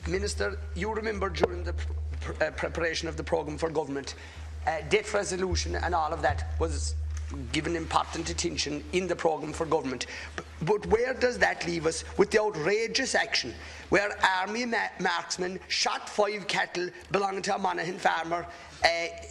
Minister, you remember during the preparation of the programme for government, debt resolution and all of that was given important attention in the programme for government. But where does that leave us with the outrageous action where army marksmen shot 5 cattle belonging to a Monaghan farmer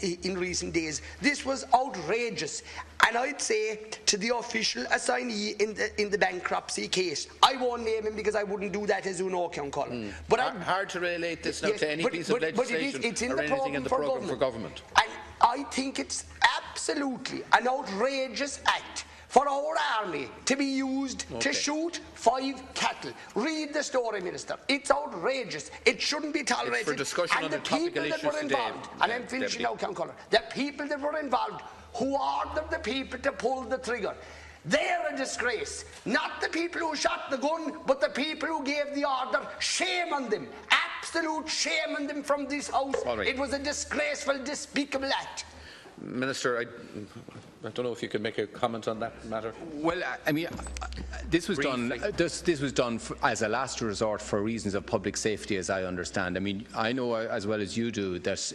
in recent days? This was outrageous, and I'd say to the official assignee in the bankruptcy case, I won't name him because I wouldn't do that, as you know, Colin. But hard to relate this now to any piece of legislation or anything in the programme for government. And I think it's absolutely an outrageous act for our army to be used to shoot 5 cattle. Read the story, Minister. It's outrageous. It shouldn't be tolerated. It's for discussion on the topical issues today. And I'm finishing now, Councillor. The people that were involved, who ordered the people to pull the trigger, they're a disgrace. Not the people who shot the gun, but the people who gave the order. Shame on them. Absolute shame on them from this House. Right. It was a disgraceful, despicable act. Minister, I don't know if you could make a comment on that matter. Well, I mean, this was done. This was done as a last resort for reasons of public safety, as I understand. I mean, I know as well as you do that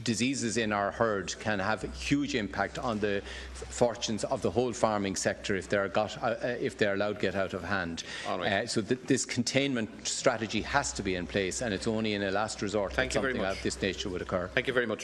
diseases in our herd can have a huge impact on the fortunes of the whole farming sector if they're allowed to get out of hand. Right. So this containment strategy has to be in place, and it's only in a last resort that something of this nature would occur. Thank you very much.